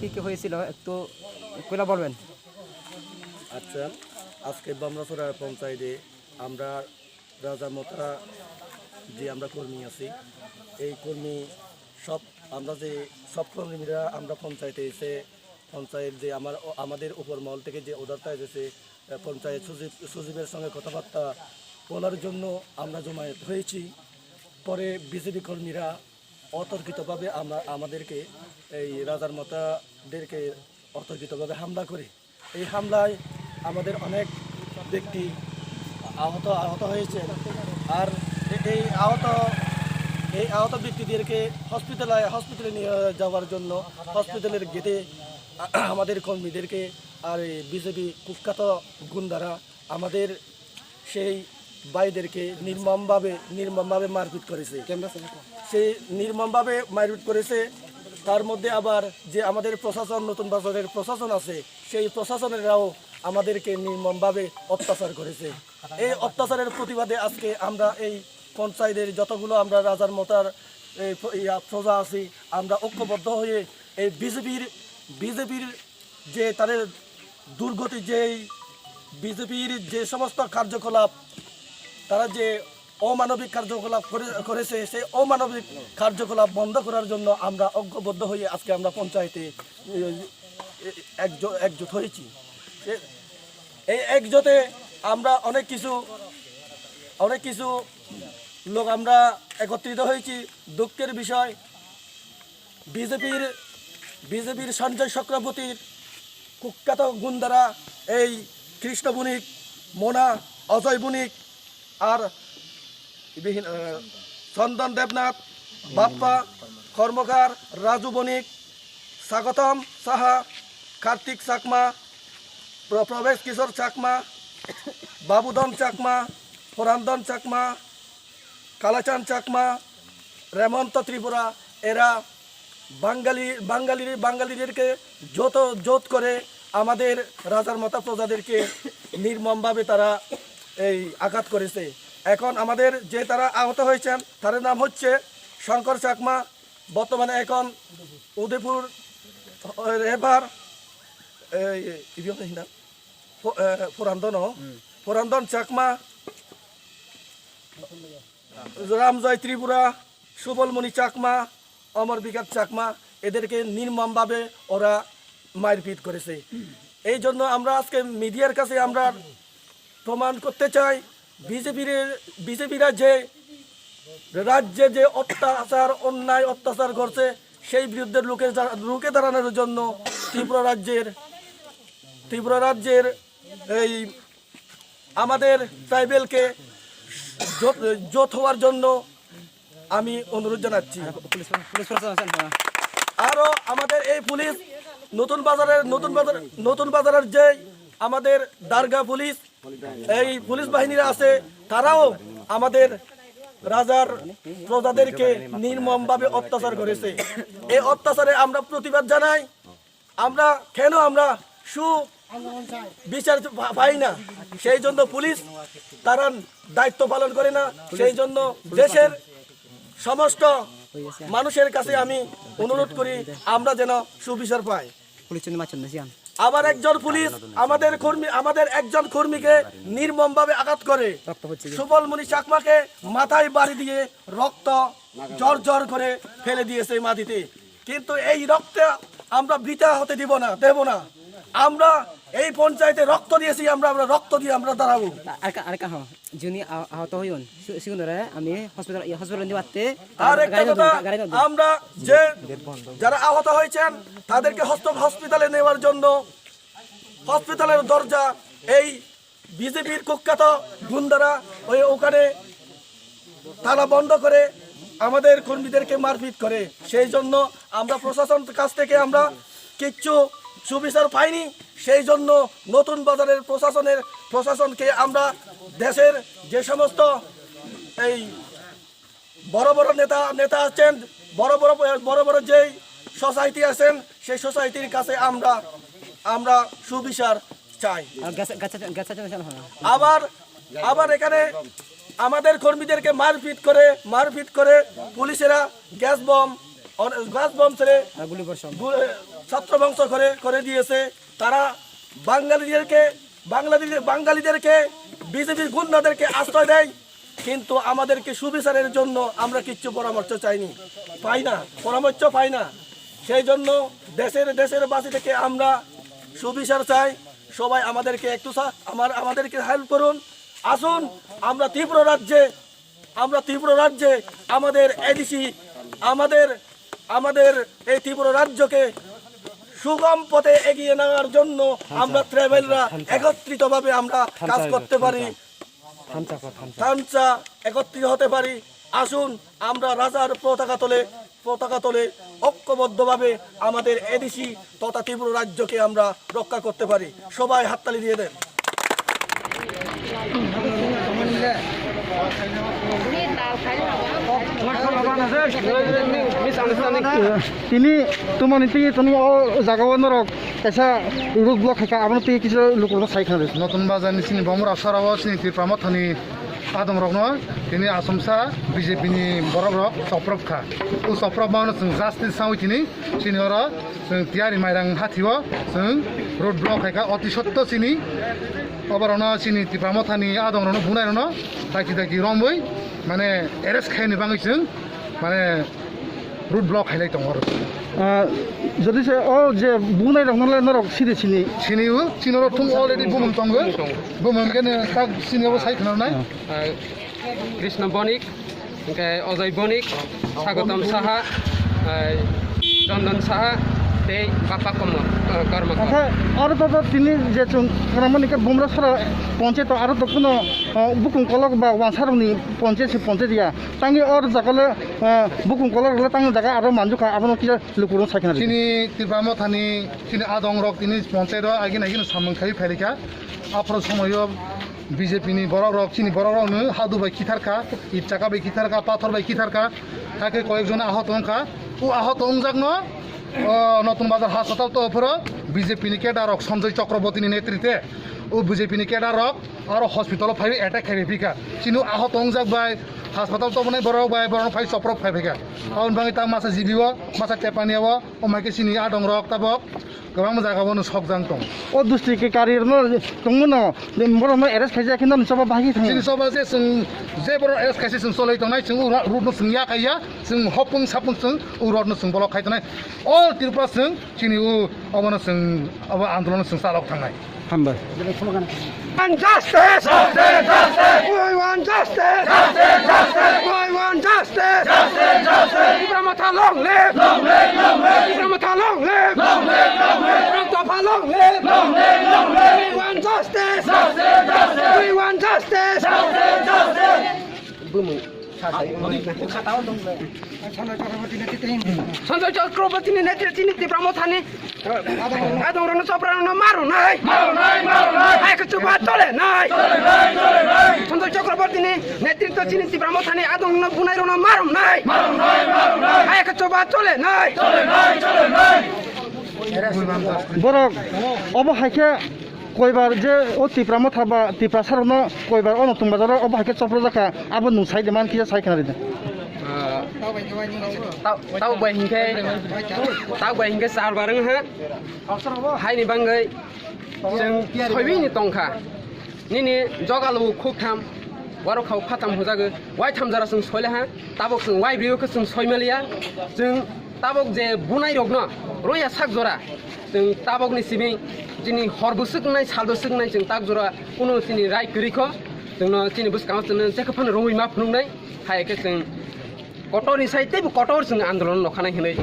কি কি হয়েছিল একটু কইলা বলবেন। আচ্ছা, আজকে বামরাছড়া পঞ্চায়েতে আমরা রাজা মথা যে আমরা কর্মী আছি, এই কর্মী আমরা যে সব কর্মীরা আমরা পঞ্চায়েতে এসে পঞ্চায়েত যে আমাদের উপর মহল থেকে যে অর্ডারটা এসেছে পঞ্চায়েত সচিবের সঙ্গে কথাবার্তা বলার জন্য আমরা জমায়েত হয়েছি। পরে বিজেপি কর্মীরা অতর্কিতভাবে আমাদেরকে এই রাজার মতাদেরকে অতর্কিতভাবে হামলা করে, এই হামলায় আমাদের অনেক ব্যক্তি আহত হয়েছে। আর এই আহত ব্যক্তিদেরকে হসপিটালে নিয়ে যাওয়ার জন্য হসপিটালের গেটে আমাদের কর্মীদেরকে আর এই বিজেপি কুখ্যাত গুন্ডারা আমাদের সেই ভাইদেরকে নির্মমভাবে মারপিট করেছে। সেই নির্মমভাবে মারপিট করেছে। তার মধ্যে আবার যে আমাদের প্রশাসন, নতুন বাজারের প্রশাসন আছে, সেই প্রশাসনেরাও আমাদেরকে নির্মমভাবে অত্যাচার করেছে। এই অত্যাচারের প্রতিবাদে আজকে আমরা এই পঞ্চায়েতের যতগুলো আমরা রাজার মতার প্রজা আছি, আমরা ঐক্যবদ্ধ হয়ে এই বিজেপির যে তাদের দুর্গতি, বিজেপির যে সমস্ত কার্যকলাপ, তারা যে অমানবিক কার্যকলাপ করেছে, সেই অমানবিক কার্যকলাপ বন্ধ করার জন্য আমরা ঐক্যবদ্ধ হয়ে আজকে আমরা পঞ্চায়েতে একজোট হয়েছি। এই একজোটে আমরা অনেক কিছু লোক আমরা একত্রিত হয়েছি। দুঃখের বিষয়, বিজেপির সঞ্জয় চক্রবর্তীর কুখ্যাত গুন্ডারা এই কৃষ্ণ বণিক, মোনা, অজয় বণিক আর চন্দন দেবনাথ, বাপ্পা কর্মকার, রাজু বণিক, স্বাগতম সাহা, কার্তিক চাকমা, প্রবেশ কিশোর চাকমা, বাবুধন চাকমা, ফরান্দন চাকমা, কালাচান চাকমা, রেমন্ত ত্রিপুরা, এরা বাঙালিদেরকে জোট করে আমাদের রাজার মতা প্রজাদেরকে নির্মমভাবে তারা এই আঘাত করেছে। এখন আমাদের যে তারা আহত হয়েছেন তার নাম হচ্ছে শঙ্কর চাকমা, বর্তমানে এখন উদয়পুর রেভার ফরান্দন চাকমা, রামজয় ত্রিপুরা, সুবলমণি চাকমা, অমর বিকাশ চাকমা, এদেরকে নির্মমভাবে ওরা মারপিট করেছে। এই জন্য আমরা আজকে মিডিয়ার কাছে আমরা প্রমাণ করতে চাই, বিজেপিরা যে রাজ্যে যে অন্যায় অত্যাচার করছে, সেই বিরুদ্ধে রুখে দাঁড়ানোর জন্য ত্রিপুরা রাজ্যের এই আমাদের ট্রাইবেলকে জোট হওয়ার জন্য আমি অনুরোধ জানাচ্ছি। আরও আমাদের এই পুলিশ নতুন বাজারের যে আমাদের দারগা পুলিশ, এই পুলিশ বাহিনীরা আছে, তারাও আমাদের রাজার প্রজাদেরকে নির্মমভাবে অত্যাচার করেছে। এই অত্যাচারে আমরা প্রতিবাদ জানাই। আমরা বিচার পাই না, সেই জন্য পুলিশ তারা দায়িত্ব পালন করে না। সেই জন্য দেশের সমস্ত মানুষের কাছে আমি অনুরোধ করি আমরা যেন সুবিচার পাই। আবার একজন পুলিশ আমাদের একজন কর্মীকে নির্মমভাবে আঘাত করে, সুবলমণি চাকমাকে মাথায় বাড়ি দিয়ে রক্ত ঝরঝর করে ফেলে দিয়েছে মাটিতে। কিন্তু এই রক্ত আমরা বৃথা হতে দেব না। আমরা এই পঞ্চায়েতে রক্ত দিয়েছি আমরা রক্ত দিয়ে আমরা দাঁড়াবো। আর কাহ যিনি আহত হইন সিগুনরে আমি হসপিটাল নিবাতে আর একটা কথা, আমরা যে যারা আহত হয়েছেন তাদেরকে হসপিটালে নেওয়ার জন্য হসপিটালের দরজা এই বিজেপির কুখ্যাত গুন্ডারা ওখানে তালা বন্ধ করে আমাদের কর্মীদেরকে মারপিট করে। সেই জন্য আমরা প্রশাসনের কাছ থেকে আমরা কিচ্ছু সুবিচার পাইনি। সেই জন্য নতুন বাজারের প্রশাসনকে আমরা দেশের যে সমস্ত এই বড় বড় নেতা আছেন, বড় বড় যেই সোসাইটি আছেন সেই সোসাইটির কাছে আমরা সুবিচার চাই। আবার এখানে আমাদের কর্মীদেরকে মারপিট করে পুলিশেরা গ্যাস বম ছেড়ে ছত্রভঙ্গ করে দিয়েছে। তারা বাঙালিদেরকে বিজেপির গুন্ডাদেরকে আশ্রয় দেয়, কিন্তু আমাদেরকে সুবিচারের জন্য আমরা কিচ্ছু পরামর্শ পাই না। সেই জন্য দেশের বাসী থেকে আমরা সুবিচার চাই। সবাই আমাদেরকে আমাদেরকে হেল্প করুন। আসুন আমরা ত্রিপুরা রাজ্যে আমাদের এডিসি আমাদের এই ত্রিপুরা রাজ্যকে সুগম পথে এগিয়ে নেওয়ার জন্য আমরা ট্রাইবেলরা একত্রিতভাবে আমরা কাজ করতে পারি, একত্রিত হতে পারি। আসুন আমরা রাজার পতাকা তোলে ঐক্যবদ্ধভাবে আমাদের এডিসি তথা ত্রিপুরা রাজ্যকে আমরা রক্ষা করতে পারি। সবাই হাততালি দিয়ে দেন। তিনি তোমার তুমি জাগাবানোর এসা রোড ব্লক খাইকা আপনার কিছু লোক সাইখান নতুন বাজার চিনি বমরা সরাব চিনি ত্রিপুরা মথানি आदम रक न तिनी आसमसा बीजेपी नि बरक रक चप्रक खा उ चप्रक माउन जों जास्ति साउ तिनी सिनियर जों तियारि माइरां हाथियो जों रोड ब्लक खायका अति सत्य सिनि अबरन सिनि तिप्रामथानि आदम रन बुनाय रन दाखि रमै माने एरेस्ट खायनि बाङै जों माने रोड ब्लक खायलाय दं आरो যদি সে ও যে বুনাই রকমলে নরক সিরি সিনিও সিনর থুম অলরেডি বুমুম তঙ্গ বুমুম কেনে কাক সিনিও সাইখনার নাই কৃষ্ণ বণিক অজয় বণিক স্বাগতম সাহা চন্দন সাহা এই বাপা কর্মকর্তা আরো তো তিনি যে মানে বুমরা সারা পঞ্চায়েত আরো তো কোনো বুকুং কলক বা ওয়ানসারনি পঞ্চায়েত দিয়া তাঙ্গে আর জাগালে বুকুং কলক হলে তাঙ্গে জায়গা আরো মানজুকা আপনার কি লুকুরন সাইখানা তিনি ত্রিপুরামথানি তিনি আদং রক তিনি পঞ্চায়েত আগিন সামনখাই ফেরিকা আপনার সময় বিজেপি नि বড় রক চিনি বড় রক হাদু বাই কিথারকা ইট চাকা বাই কিথারকা পাথর বাই কিথারকা তাকে কয়েকজন আহত অংকা ও আহত অংজাক ন নতুন বাজার হাসপাতাল তো বিজেপি नि केडा रक सञ्जय चक्रवर्ती नि नेतृत्वे ও বিজেপি नि केडा रक और हॉस्पिटल फाइ अटैक खाइ फिका चिनु आहत अंजाक बाय हासपाताल तो बने बरक बाय बरन फाइ चप्रक फाइ फिका आउन बाङै ता मासा जिबिव मासा टेपानियाव ओ माइके सिनि आदं रक ताबक गोबां जागाबोनो सकजां दं ओ दुस्ट्रिक्ट कारियर न दंमोन बरन एरेस्ट खाइजा खिन सबा बागि थाङो सिनि सबा जे जों जे बरन एरेस्ट खाइसे जों सलै दंनाय जों रुट जों या खाइया जों हपुं सापुं जों रड जों बलक खाइतनाय अल त्रिपुरा जों सिनि अबनो जों अब आन्दोलन जों सालक थांनाय हामबाय Justice! Justice! We want justice! Justice! We want justice! Justice! Tipra Motha long live! Long live! Long live! Tipra Motha long live! Long live! Long live! Tungphlajak long live! Long live! Long live! We want justice! Justice! Justice! We want justice! Justice! Justice! Sanjay Chakraborty নেতৃত্বে ত্রিপুরা মথানি আদম রন চপ্রাণ মারো নাই চুপা চলে নাই সঞ্জয় চক্রবর্তী নেতৃত্ব চিনি ত্রিপুরা মথানি আদম বুনাই রন মারো নাই চুপা চলে নাই বড় অবহাইকে কয়বার যে ও ত্রিপুরা মথা বা ত্রিপুরা সারনো কয়বার ও নতুন বাজার অবহাইকে চপ্রজাকা আবার নুন সাইডে মান কি সাইখানা দিতে tao bày hình cái sao bà đứng hết hai ni băng người chừng thôi biết ni tông khả ni do cả lũ khúc tham quá đâu khâu phát tham hồ ra cái quay tham gia là sừng soi là ha tao bọc sừng quay biểu cái sừng soi mà lia chừng tao bọc về bunai được nó rồi ya sắc rồi chừng tao bọc ni xí जोंनि हरबो सोगनाय सालबो सोगनाय जों ताक जरा कुनु जोंनि राय गैरिखौ जोंनो जोंनि बुसकाङाव जोंनो जेखौ फानो रङै मा फुनुंनाय हायके जों कटरनि साइडै कटर जों आन्दलन लखानाय होनाय